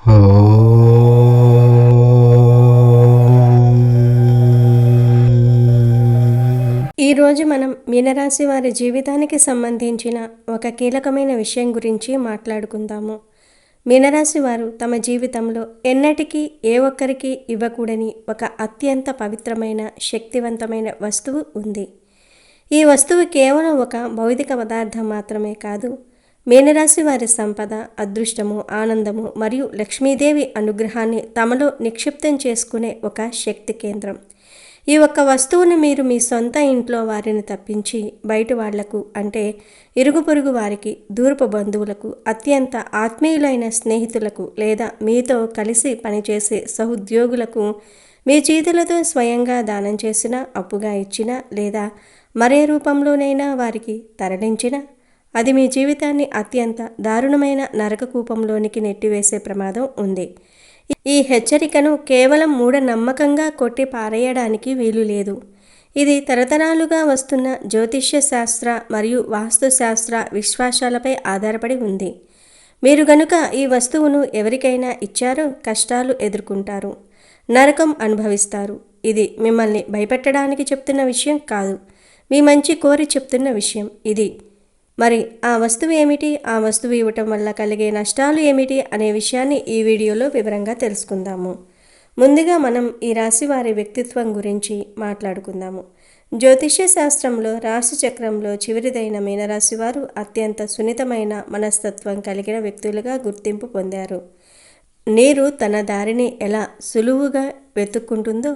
ఈరోజు మనం మీనరాశి వారి జీవితానికి సంబంధించిన ఒక కీలకమైన విషయం గురించి మాట్లాడుకుందాము. మీనరాశి వారు తమ జీవితంలో ఎన్నటికీ ఏ ఒక్కరికి ఇవ్వకూడని ఒక అత్యంత పవిత్రమైన శక్తివంతమైన వస్తువు ఉంది. ఈ వస్తువు కేవలం ఒక భౌతిక పదార్థం మాత్రమే కాదు, మీనరాశి వారి సంపద, అదృష్టము, ఆనందము మరియు లక్ష్మీదేవి అనుగ్రహాన్ని తమలో నిక్షిప్తం చేసుకునే ఒక శక్తి కేంద్రం. ఈ ఒక్క వస్తువును మీరు మీ సొంత ఇంట్లో వారిని తప్పించి బయట వాళ్లకు, అంటే ఇరుగు పొరుగు వారికి, దూరపు బంధువులకు, అత్యంత ఆత్మీయులైన స్నేహితులకు లేదా మీతో కలిసి పనిచేసే సహోద్యోగులకు మీ చేతులతో స్వయంగా దానం చేసినా, అప్పుగా ఇచ్చినా లేదా మరే రూపంలోనైనా వారికి తరలించినా అది మీ జీవితాన్ని అత్యంత దారుణమైన నరకకూపంలోనికి నెట్టివేసే ప్రమాదం ఉంది. ఈ హెచ్చరికను కేవలం మూఢనమ్మకంగా కొట్టి పారేయడానికి వీలు లేదు. ఇది తరతరాలుగా వస్తున్న జ్యోతిష్య శాస్త్ర మరియు వాస్తుశాస్త్ర విశ్వాసాలపై ఆధారపడి ఉంది. మీరు గనుక ఈ వస్తువును ఎవరికైనా ఇచ్చారో కష్టాలు ఎదుర్కొంటారు, నరకం అనుభవిస్తారు. ఇది మిమ్మల్ని భయపెట్టడానికి చెప్తున్న విషయం కాదు, మీ మంచి కోరి చెప్తున్న విషయం ఇది. మరి ఆ వస్తువు ఏమిటి, ఆ వస్తువు ఇవ్వటం వల్ల కలిగే నష్టాలు ఏమిటి అనే విషయాన్ని ఈ వీడియోలో వివరంగా తెలుసుకుందాము. ముందుగా మనం ఈ రాశి వారి వ్యక్తిత్వం గురించి మాట్లాడుకుందాము. జ్యోతిష్య శాస్త్రంలో రాశి చక్రంలో చివరిదైన మీనరాశి వారు అత్యంత సున్నితమైన మనస్తత్వం కలిగిన వ్యక్తులుగా గుర్తింపు పొందారు. నీరు తన దారిని ఎలా సులువుగా వెతుక్కుంటుందో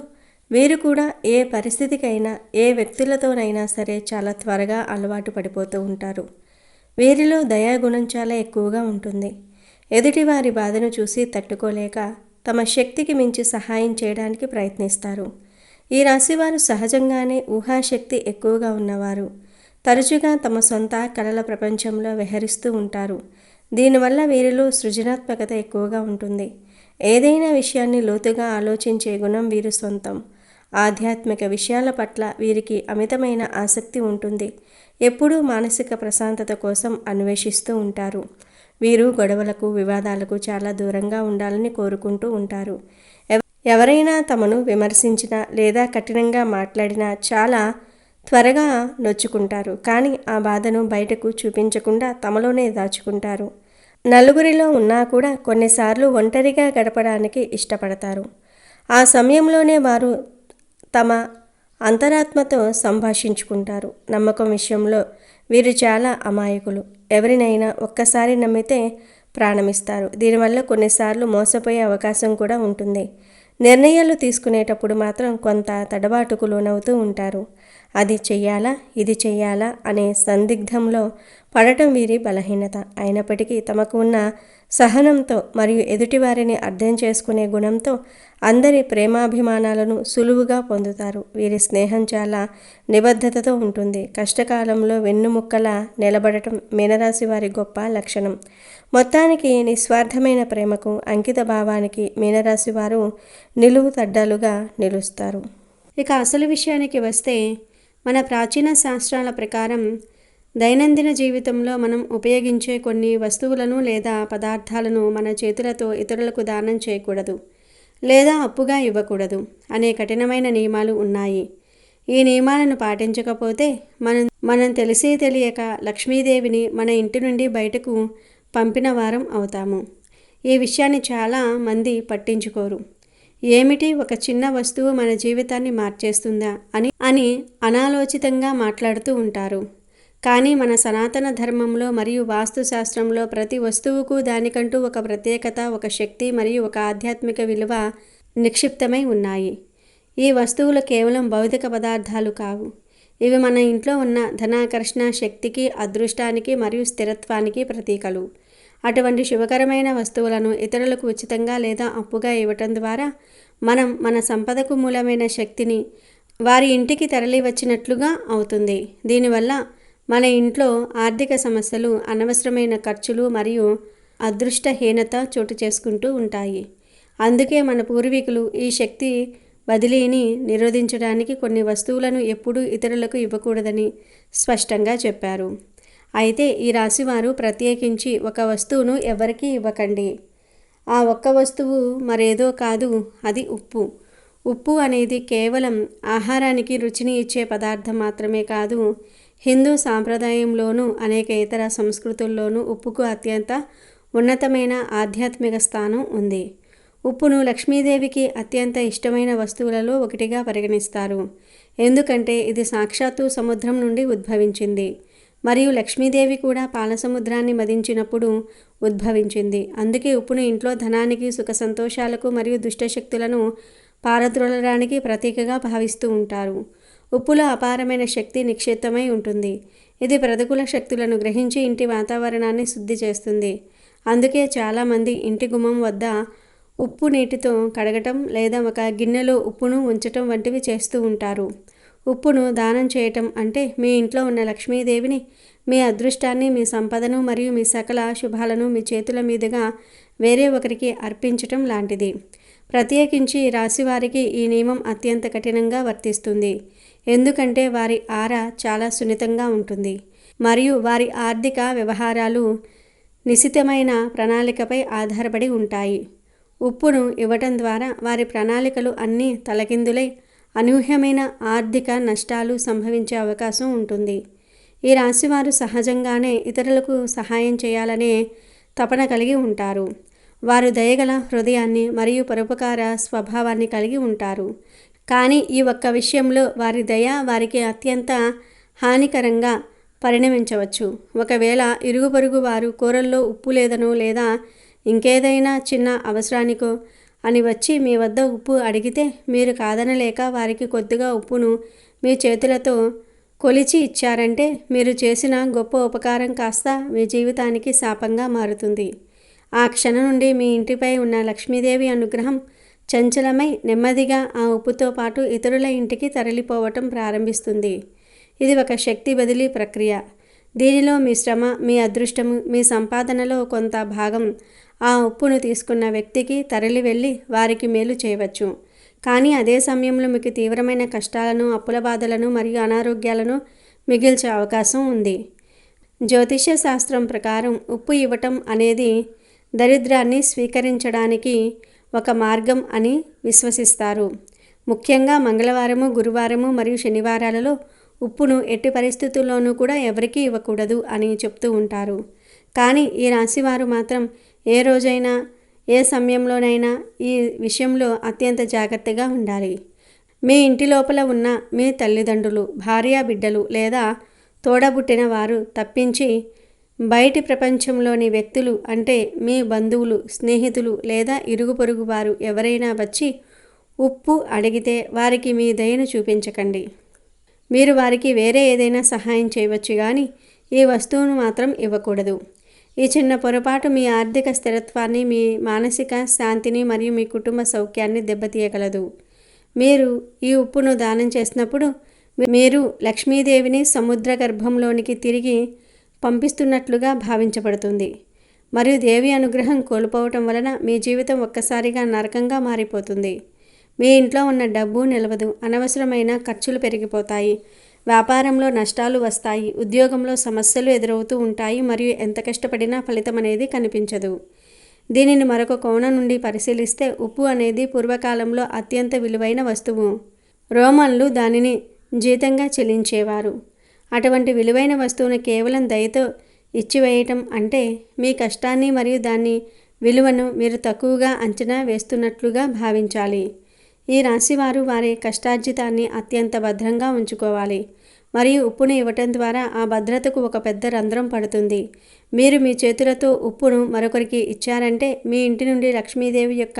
వీరు కూడా ఏ పరిస్థితికైనా, ఏ వ్యక్తులతోనైనా సరే చాలా త్వరగా అలవాటు పడిపోతూ ఉంటారు. వీరిలో దయాగుణం చాలా ఎక్కువగా ఉంటుంది. ఎదుటివారి బాధను చూసి తట్టుకోలేక తమ శక్తికి మించి సహాయం చేయడానికి ప్రయత్నిస్తారు. ఈ రాశివారు సహజంగానే ఊహాశక్తి ఎక్కువగా ఉన్నవారు. తరచుగా తమ సొంత కలల ప్రపంచంలో విహరిస్తూ ఉంటారు. దీనివల్ల వీరిలో సృజనాత్మకత ఎక్కువగా ఉంటుంది. ఏదైనా విషయాన్ని లోతుగా ఆలోచించే గుణం వీరి సొంతం. ఆధ్యాత్మిక విషయాల పట్ల వీరికి అమితమైన ఆసక్తి ఉంటుంది. ఎప్పుడూ మానసిక ప్రశాంతత కోసం అన్వేషిస్తూ ఉంటారు. వీరు గొడవలకు, వివాదాలకు చాలా దూరంగా ఉండాలని కోరుకుంటూ ఉంటారు. ఎవరైనా తమను విమర్శించినా లేదా కఠినంగా మాట్లాడినా చాలా త్వరగా నొచ్చుకుంటారు. కానీ ఆ బాధను బయటకు చూపించకుండా తమలోనే దాచుకుంటారు. నలుగురిలో ఉన్నా కూడా కొన్నిసార్లు ఒంటరిగా గడపడానికి ఇష్టపడతారు. ఆ సమయంలోనే వారు తమ అంతరాత్మతో సంభాషించుకుంటారు. నమ్మకం విషయంలో వీరు చాలా అమాయకులు. ఎవరినైనా ఒక్కసారి నమ్మితే ప్రాణమిస్తారు. దీనివల్ల కొన్నిసార్లు మోసపోయే అవకాశం కూడా ఉంటుంది. నిర్ణయాలు తీసుకునేటప్పుడు మాత్రం కొంత తడబాటుకు లోనవుతూ ఉంటారు. అది చెయ్యాలా, ఇది చెయ్యాలా అనే సందిగ్ధంలో పడటం వీరి బలహీనత. అయినప్పటికీ తమకు ఉన్న సహనంతో మరియు ఎదుటివారిని అర్థం చేసుకునే గుణంతో అందరి ప్రేమాభిమానాలను సులువుగా పొందుతారు. వీరి స్నేహం చాలా నిబద్ధతతో ఉంటుంది. కష్టకాలంలో వెన్నుముక్కలా నిలబడటం మీనరాశి వారి గొప్ప లక్షణం. మొత్తానికి నిస్వార్థమైన ప్రేమకు, అంకిత భావానికి మీనరాశి వారు నిలువు తడ్డాలుగా నిలుస్తారు. ఇక అసలు విషయానికి వస్తే, మన ప్రాచీన శాస్త్రాల ప్రకారం దైనందిన జీవితంలో మనం ఉపయోగించే కొన్ని వస్తువులను లేదా పదార్థాలను మన చేతులతో ఇతరులకు దానం చేయకూడదు లేదా అప్పుగా ఇవ్వకూడదు అనే కఠినమైన నియమాలు ఉన్నాయి. ఈ నియమాలను పాటించకపోతే మనం తెలిసి తెలియక లక్ష్మీదేవిని మన ఇంటి నుండి బయటకు పంపిన వారం అవుతాము. ఈ విషయాన్ని చాలా మంది పట్టించుకోరు. ఏమిటి, ఒక చిన్న వస్తువు మన జీవితాన్ని మార్చేస్తుందా అని అనాలోచితంగా మాట్లాడుతూ ఉంటారు. కానీ మన సనాతన ధర్మంలో మరియు వాస్తుశాస్త్రంలో ప్రతి వస్తువుకు దానికంటూ ఒక ప్రత్యేకత, ఒక శక్తి మరియు ఒక ఆధ్యాత్మిక విలువ నిక్షిప్తమై ఉన్నాయి. ఈ వస్తువులు కేవలం భౌతిక పదార్థాలు కావు. ఇవి మన ఇంట్లో ఉన్న ధనాకర్షణ శక్తికి, అదృష్టానికి మరియు స్థిరత్వానికి ప్రతీకలు. అటువంటి శుభకరమైన వస్తువులను ఇతరులకు ఉచితంగా లేదా అప్పుగా ఇవ్వటం ద్వారా మనం మన సంపదకు మూలమైన శక్తిని వారి ఇంటికి తరలి వచ్చినట్లుగా అవుతుంది. దీనివల్ల మన ఇంట్లో ఆర్థిక సమస్యలు, అనవసరమైన ఖర్చులు మరియు అదృష్టహీనత చోటు చేసుకుంటూ ఉంటాయి. అందుకే మన పూర్వీకులు ఈ శక్తి బదిలీని నిరోధించడానికి కొన్ని వస్తువులను ఎప్పుడూ ఇతరులకు ఇవ్వకూడదని స్పష్టంగా చెప్పారు. అయితే ఈ రాశివారు ప్రత్యేకించి ఒక వస్తువును ఎవరికీ ఇవ్వకండి. ఆ ఒక్క వస్తువు మరేదో కాదు, అది ఉప్పు. ఉప్పు అనేది కేవలం ఆహారానికి రుచిని ఇచ్చే పదార్థం మాత్రమే కాదు, హిందూ సాంప్రదాయంలోనూ అనేక ఇతర సంస్కృతుల్లోనూ ఉప్పుకు అత్యంత ఉన్నతమైన ఆధ్యాత్మిక స్థానం ఉంది. ఉప్పును లక్ష్మీదేవికి అత్యంత ఇష్టమైన వస్తువులలో ఒకటిగా పరిగణిస్తారు. ఎందుకంటే ఇది సాక్షాత్తు సముద్రం నుండి ఉద్భవించింది. మరియు లక్ష్మీదేవి కూడా పాలసముద్రాన్ని మదించినప్పుడు ఉద్భవించింది. అందుకే ఉప్పును ఇంట్లో ధనానికి, సుఖ సంతోషాలకు మరియు దుష్టశక్తులను పారద్రోలడానికి ప్రతీకగా భావిస్తూ ఉంటారు. ఉప్పులో అపారమైన శక్తి నిక్షిప్తమై ఉంటుంది. ఇది ప్రతికూల శక్తులను గ్రహించి ఇంటి వాతావరణాన్ని శుద్ధి చేస్తుంది. అందుకే చాలామంది ఇంటి గుమ్మం వద్ద ఉప్పు నీటితో కడగటం లేదా ఒక గిన్నెలో ఉప్పును ఉంచటం వంటివి చేస్తూ ఉంటారు. ఉప్పును దానం చేయటం అంటే మీ ఇంట్లో ఉన్న లక్ష్మీదేవిని, మీ అదృష్టాన్ని, మీ సంపదను మరియు మీ సకల శుభాలను మీ చేతుల మీదుగా వేరే ఒకరికి అర్పించటం లాంటిది. ప్రత్యేకించి రాశివారికి ఈ నియమం అత్యంత కఠినంగా వర్తిస్తుంది. ఎందుకంటే వారి ఆరా చాలా సున్నితంగా ఉంటుంది మరియు వారి ఆర్థిక వ్యవహారాలు నిశితమైన ప్రణాళికపై ఆధారపడి ఉంటాయి. ఉప్పును ఇవ్వటం ద్వారా వారి ప్రణాళికలు అన్నీ తలకిందులై అనూహ్యమైన ఆర్థిక నష్టాలు సంభవించే అవకాశం ఉంటుంది. ఈ రాశివారు సహజంగానే ఇతరులకు సహాయం చేయాలనే తపన కలిగి ఉంటారు. వారు దయగల హృదయాన్ని మరియు పరోపకార స్వభావాన్ని కలిగి ఉంటారు. కానీ ఈ ఒక్క విషయంలో వారి దయ వారికి అత్యంత హానికరంగా పరిణమించవచ్చు. ఒకవేళ ఇరుగు పొరుగు వారు కూరల్లో ఉప్పు లేదనో లేదా ఇంకేదైనా చిన్న అవసరానికో అని వచ్చి మీ వద్ద ఉప్పు అడిగితే మీరు కాదనలేక వారికి కొద్దిగా ఉప్పును మీ చేతులతో కొలిచి ఇచ్చారంటే మీరు చేసిన గొప్ప ఉపకారం కాస్త మీ జీవితానికి శాపంగా మారుతుంది. ఆ క్షణం నుండి మీ ఇంటిపై ఉన్న లక్ష్మీదేవి అనుగ్రహం చంచలమై నెమ్మదిగా ఆ ఉప్పుతో పాటు ఇతరుల ఇంటికి తరలిపోవటం ప్రారంభిస్తుంది. ఇది ఒక శక్తి బదిలీ ప్రక్రియ. దీనిలో మీ శ్రమ, మీ అదృష్టము, మీ సంపాదనలో కొంత భాగం ఆ ఉప్పును తీసుకున్న వ్యక్తికి తరలి వెళ్ళి వారికి మేలు చేయవచ్చు. కానీ అదే సమయంలో మీకు తీవ్రమైన కష్టాలను, అప్పుల బాధలను మరియు అనారోగ్యాలను మిగిల్చే అవకాశం ఉంది. జ్యోతిష్య శాస్త్రం ప్రకారం ఉప్పు ఇవ్వటం అనేది దరిద్రాన్ని స్వీకరించడానికి ఒక మార్గం అని విశ్వసిస్తారు. ముఖ్యంగా మంగళవారము, గురువారము మరియు శనివారాలలో ఉప్పును ఎట్టి పరిస్థితుల్లోనూ కూడా ఎవరికీ ఇవ్వకూడదు అని చెప్తూ ఉంటారు. కానీ ఈ రాశివారు మాత్రం ఏ రోజైనా, ఏ సమయంలోనైనా ఈ విషయంలో అత్యంత జాగ్రత్తగా ఉండాలి. మీ ఇంటి లోపల ఉన్న మీ తల్లిదండ్రులు, భార్య, బిడ్డలు లేదా తోడబుట్టిన వారు తప్పించి బయటి ప్రపంచంలోని వ్యక్తులు అంటే మీ బంధువులు, స్నేహితులు లేదా ఇరుగు పొరుగు వారు ఎవరైనా వచ్చి ఉప్పు అడిగితే వారికి మీ దయను చూపించకండి. మీరు వారికి వేరే ఏదైనా సహాయం చేయవచ్చు కానీ ఈ వస్తువును మాత్రం ఇవ్వకూడదు. ఈ చిన్న పొరపాటు మీ ఆర్థిక స్థిరత్వాన్ని, మీ మానసిక శాంతిని మరియు మీ కుటుంబ సౌఖ్యాన్ని దెబ్బతీయగలదు. మీరు ఈ ఉప్పును దానం చేసినప్పుడు మీరు లక్ష్మీదేవిని సముద్ర గర్భంలోనికి తిరిగి పంపిస్తున్నట్లుగా భావించబడుతుంది మరియు దేవి అనుగ్రహం కోల్పోవటం వలన మీ జీవితం ఒక్కసారిగా నరకంగా మారిపోతుంది. మీ ఇంట్లో ఉన్న డబ్బు నిలవదు, అనవసరమైన ఖర్చులు పెరిగిపోతాయి, వ్యాపారంలో నష్టాలు వస్తాయి, ఉద్యోగంలో సమస్యలు ఎదురవుతూ ఉంటాయి మరియు ఎంత కష్టపడినా ఫలితం అనేది కనిపించదు. దీనిని మరొక కోణం నుండి పరిశీలిస్తే ఉప్పు అనేది పూర్వకాలంలో అత్యంత విలువైన వస్తువు. రోమన్లు దానిని జీతంగా చెల్లించేవారు. అటువంటి విలువైన వస్తువును కేవలం దయతో ఇచ్చివేయటం అంటే మీ కష్టాన్ని మరియు దాని విలువను మీరు తక్కువగా అంచనా వేస్తున్నట్లుగా భావించాలి. ఈ రాశివారు వారి కష్టార్జితాన్ని అత్యంత భద్రంగా ఉంచుకోవాలి మరియు ఉప్పును ఇవ్వటం ద్వారా ఆ భద్రతకు ఒక పెద్ద రంధ్రం పడుతుంది. మీరు మీ చేతులతో ఉప్పును మరొకరికి ఇచ్చారంటే మీ ఇంటి నుండి లక్ష్మీదేవి యొక్క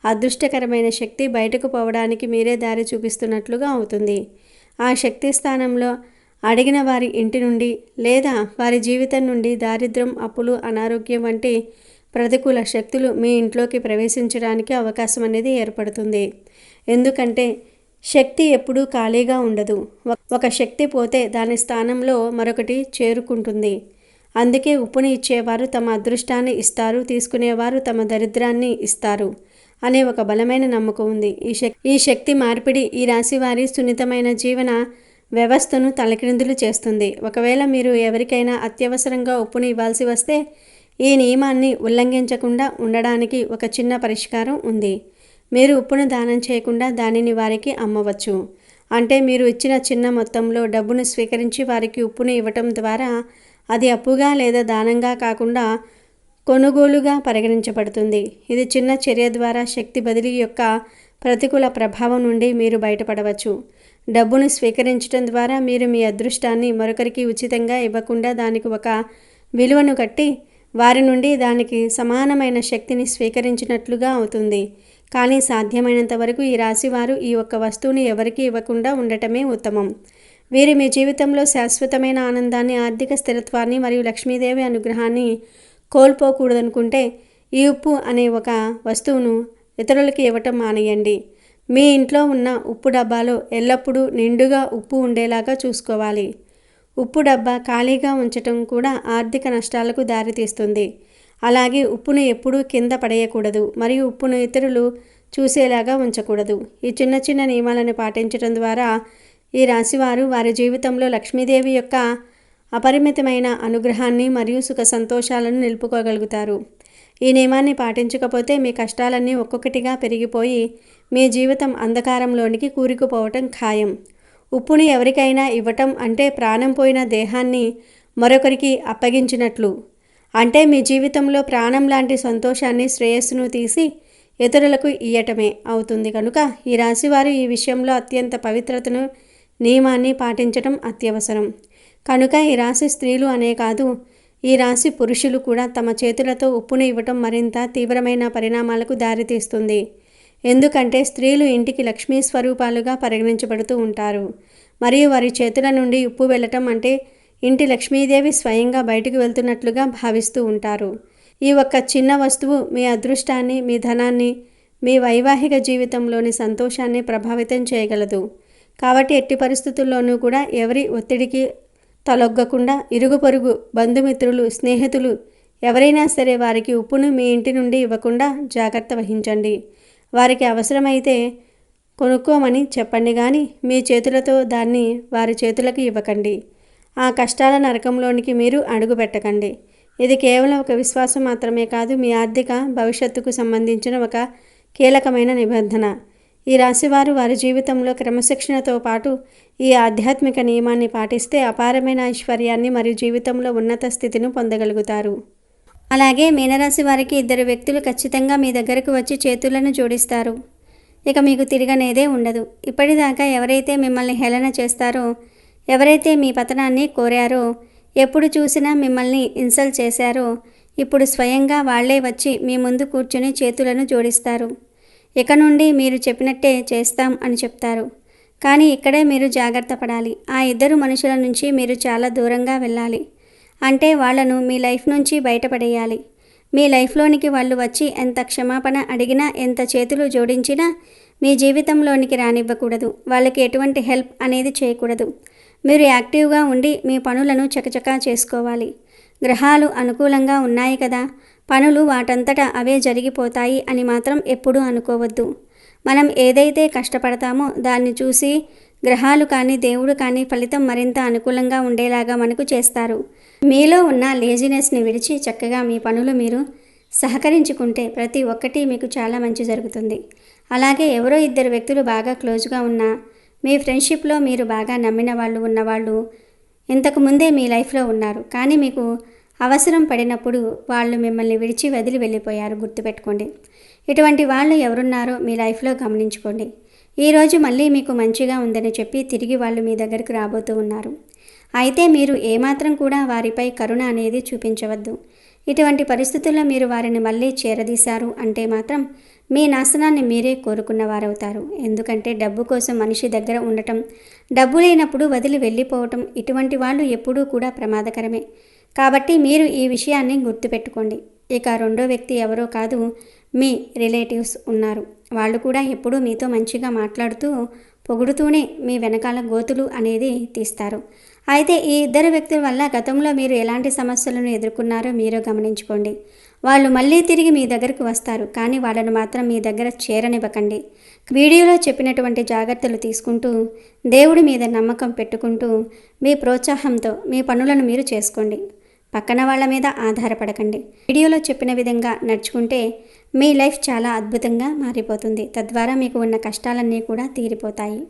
అదృష్టకరమైన శక్తి బయటకు పోవడానికి మీరే దారి చూపిస్తున్నట్లుగా అవుతుంది. ఆ శక్తి స్థానంలో అడిగిన వారి ఇంటి నుండి లేదా వారి జీవితం నుండి దారిద్ర్యం, అప్పులు, అనారోగ్యం వంటి ప్రతికూల శక్తులు మీ ఇంట్లోకి ప్రవేశించడానికి అవకాశం అనేది ఏర్పడుతుంది. ఎందుకంటే శక్తి ఎప్పుడూ ఖాళీగా ఉండదు. ఒక శక్తి పోతే దాని స్థానంలో మరొకటి చేరుకుంటుంది. అందుకే ఉప్పుని ఇచ్చేవారు తమ అదృష్టాన్ని ఇస్తారు, తీసుకునేవారు తమ దరిద్రాన్ని ఇస్తారు అనే ఒక బలమైన నమ్మకం ఉంది. ఈ శక్తి మార్పిడి ఈ రాశి వారి సున్నితమైన జీవన వ్యవస్థను తలకిందులు చేస్తుంది. ఒకవేళ మీరు ఎవరికైనా అత్యవసరంగా ఉప్పుని ఇవ్వాల్సి వస్తే ఈ నియమాన్ని ఉల్లంఘించకుండా ఉండడానికి ఒక చిన్న పరిష్కారం ఉంది. మీరు ఉప్పును దానం చేయకుండా దానిని వారికి అమ్మవచ్చు. అంటే మీరు ఇచ్చిన చిన్న మొత్తంలో డబ్బును స్వీకరించి వారికి ఉప్పును ఇవ్వటం ద్వారా అది అప్పుగా లేదా దానంగా కాకుండా కొనుగోలుగా పరిగణించబడుతుంది. ఇది చిన్న చర్య ద్వారా శక్తి బదిలీ యొక్క ప్రతికూల ప్రభావం నుండి మీరు బయటపడవచ్చు. డబ్బును స్వీకరించడం ద్వారా మీరు మీ అదృష్టాన్ని మరొకరికి ఉచితంగా ఇవ్వకుండా దానికి ఒక విలువను కట్టి వారి నుండి దానికి సమానమైన శక్తిని స్వీకరించినట్లుగా అవుతుంది. కానీ సాధ్యమైనంత వరకు ఈ రాశివారు ఈ ఒక్క వస్తువుని ఎవరికీ ఇవ్వకుండా ఉండటమే ఉత్తమం. వీరు మీ జీవితంలో శాశ్వతమైన ఆనందాన్ని, ఆర్థిక స్థిరత్వాన్ని మరియు లక్ష్మీదేవి అనుగ్రహాన్ని కోల్పోకూడదనుకుంటే ఈ ఉప్పు అనే ఒక వస్తువును ఇతరులకి ఇవ్వటం మానేయండి. మీ ఇంట్లో ఉన్న ఉప్పు డబ్బాలో ఎల్లప్పుడూ నిండుగా ఉప్పు ఉండేలాగా చూసుకోవాలి. ఉప్పు డబ్బా ఖాళీగా ఉంచటం కూడా ఆర్థిక నష్టాలకు దారితీస్తుంది. అలాగే ఉప్పును ఎప్పుడూ కింద పడేయకూడదు మరియు ఉప్పును ఇతరులు చూసేలాగా ఉంచకూడదు. ఈ చిన్న చిన్న నియమాలను పాటించడం ద్వారా ఈ రాశివారు వారి జీవితంలో లక్ష్మీదేవి యొక్క అపరిమితమైన అనుగ్రహాన్ని మరియు సుఖ సంతోషాలను నిలుపుకోగలుగుతారు. ఈ నియమాన్ని పాటించకపోతే మీ కష్టాలన్నీ ఒక్కొక్కటిగా పెరిగిపోయి మీ జీవితం అంధకారంలోనికి కూరుకుపోవటం ఖాయం. ఉప్పుని ఎవరికైనా ఇవ్వటం అంటే ప్రాణం పోయిన దేహాన్ని మరొకరికి అప్పగించినట్లు. అంటే మీ జీవితంలో ప్రాణం లాంటి సంతోషాన్ని, శ్రేయస్సును తీసి ఇతరులకు ఇయ్యటమే అవుతుంది. కనుక ఈ రాశివారు ఈ విషయంలో అత్యంత పవిత్రతను, నియమాన్ని పాటించటం అత్యవసరం. కనుక ఈ రాశి స్త్రీలు అనే కాదు, ఈ రాశి పురుషులు కూడా తమ చేతులతో ఉప్పుని ఇవ్వటం మరింత తీవ్రమైన పరిణామాలకు దారితీస్తుంది. ఎందుకంటే స్త్రీలు ఇంటికి లక్ష్మీ స్వరూపాలుగా పరిగణించబడుతూ ఉంటారు. మరియు వారి చేతుల నుండి ఉప్పు వెళ్ళటం అంటే ఇంటి లక్ష్మీదేవి స్వయంగా బయటకు వెళ్తున్నట్లుగా భావిస్తూ ఉంటారు. ఈ ఒక్క చిన్న వస్తువు మీ అదృష్టాన్ని, మీ ధనాన్ని, మీ వైవాహిక జీవితంలోని సంతోషాన్ని ప్రభావితం చేయగలదు. కాబట్టి ఎట్టి పరిస్థితుల్లోనూ కూడా ఎవరి ఒత్తిడికి తలొగ్గకుండా ఇరుగు పొరుగు, బంధుమిత్రులు, స్నేహితులు ఎవరైనా సరే వారికి ఉప్పును మీ ఇంటి నుండి ఇవ్వకుండా జాగ్రత్త వహించండి. వారికి అవసరమైతే కొనుక్కోమని చెప్పండి, కానీ మీ చేతులతో దాన్ని వారి చేతులకు ఇవ్వకండి. ఆ కష్టాల నరకంలోనికి మీరు అడుగు పెట్టకండి. ఇది కేవలం ఒక విశ్వాసం మాత్రమే కాదు, మీ ఆర్థిక భవిష్యత్తుకు సంబంధించిన ఒక కీలకమైన నిబంధన. ఈ రాశివారు వారి జీవితంలో క్రమశిక్షణతో పాటు ఈ ఆధ్యాత్మిక నియమాన్ని పాటిస్తే అపారమైన ఐశ్వర్యాన్ని మరియు జీవితంలో ఉన్నత స్థితిని పొందగలుగుతారు. అలాగే మీనరాశి వారికి ఇద్దరు వ్యక్తులు ఖచ్చితంగా మీ దగ్గరకు వచ్చి చేతులను జోడిస్తారు. ఇక మీకు తిరగనేదే ఉండదు. ఇప్పటిదాకా ఎవరైతే మిమ్మల్ని హేళన చేస్తారో, ఎవరైతే మీ పతనాన్ని కోరారో, ఎప్పుడు చూసినా మిమ్మల్ని ఇన్సల్ట్ చేశారో, ఇప్పుడు స్వయంగా వాళ్లే వచ్చి మీ ముందు కూర్చుని చేతులను జోడిస్తారు. ఇక నుండి మీరు చెప్పినట్టే చేస్తాం అని చెప్తారు. కానీ ఇక్కడే మీరు జాగ్రత్త పడాలి. ఆ ఇద్దరు మనుషుల నుంచి మీరు చాలా దూరంగా వెళ్ళాలి. అంటే వాళ్లను మీ లైఫ్ నుంచి బయటపడేయాలి. మీ లైఫ్లోనికి వాళ్ళు వచ్చి ఎంత క్షమాపణ అడిగినా, ఎంత చేతులు జోడించినా మీ జీవితంలోనికి రానివ్వకూడదు. వాళ్ళకి ఎటువంటి హెల్ప్ అనేది చేయకూడదు. మీరు యాక్టివ్గా ఉండి మీ పనులను చకచకా చేసుకోవాలి. గ్రహాలు అనుకూలంగా ఉన్నాయి కదా, పనులు వాటంతటా అవే జరిగిపోతాయి అని మాత్రం ఎప్పుడూ అనుకోవద్దు. మనం ఏదైతే కష్టపడతామో దాన్ని చూసి గ్రహాలు కానీ, దేవుడు కానీ ఫలితం మరింత అనుకూలంగా ఉండేలాగా మనకు చేస్తారు. మీలో ఉన్న లేజినెస్ని విడిచి చక్కగా మీ పనులు మీరు సహకరించుకుంటే ప్రతి ఒక్కటి మీకు చాలా మంచి జరుగుతుంది. అలాగే ఎవరో ఇద్దరు వ్యక్తులు బాగా క్లోజ్గా ఉన్నా, మీ ఫ్రెండ్షిప్లో మీరు బాగా నమ్మిన వాళ్ళు ఉన్నవాళ్ళు ఇంతకుముందే మీ లైఫ్లో ఉన్నారు. కానీ మీకు అవసరం పడినప్పుడు వాళ్ళు మిమ్మల్ని విడిచి వదిలి వెళ్ళిపోయారు. గుర్తుపెట్టుకోండి. ఇటువంటి వాళ్ళు ఎవరున్నారో మీ లైఫ్లో గమనించుకోండి. ఈరోజు మళ్ళీ మీకు మంచిగా ఉందని చెప్పి తిరిగి వాళ్ళు మీ దగ్గరకు రాబోతూ ఉన్నారు. అయితే మీరు ఏమాత్రం కూడా వారిపై కరుణ అనేది చూపించవద్దు. ఇటువంటి పరిస్థితుల్లో మీరు వారిని మళ్ళీ చేరదీశారు అంటే మాత్రం మీ నాశనాన్ని మీరే కోరుకున్నవారవుతారు. ఎందుకంటే డబ్బు కోసం మనిషి దగ్గర ఉండటం, డబ్బు లేనప్పుడు వదిలి వెళ్ళిపోవటం, ఇటువంటి వాళ్ళు ఎప్పుడూ కూడా ప్రమాదకరమే. కాబట్టి మీరు ఈ విషయాన్ని గుర్తుపెట్టుకోండి. ఇక రెండో వ్యక్తి ఎవరో కాదు, మీ రిలేటివ్స్ ఉన్నారు. వాళ్ళు కూడా ఎప్పుడూ మీతో మంచిగా మాట్లాడుతూ పొగుడుతూనే మీ వెనకాల గోతులు అనేది తీస్తారు. అయితే ఈ ఇద్దరు వ్యక్తుల వల్ల గతంలో మీరు ఎలాంటి సమస్యలను ఎదుర్కొన్నారో మీరు గమనించుకోండి. వాళ్ళు మళ్ళీ తిరిగి మీ దగ్గరకు వస్తారు, కానీ వాళ్ళను మాత్రం మీ దగ్గర చేరనివ్వకండి. వీడియోలో చెప్పినటువంటి జాగ్రత్తలు తీసుకుంటూ, దేవుడి మీద నమ్మకం పెట్టుకుంటూ, మీ ప్రోత్సాహంతో మీ పనులను మీరు చేసుకోండి. పక్కన వాళ్ళ మీద ఆధారపడకండి. వీడియోలో చెప్పిన విధంగా నడుచుకుంటే మీ లైఫ్ చాలా అద్భుతంగా మారిపోతుంది. తద్వారా మీకు ఉన్న కష్టాలన్నీ కూడా తీరిపోతాయి.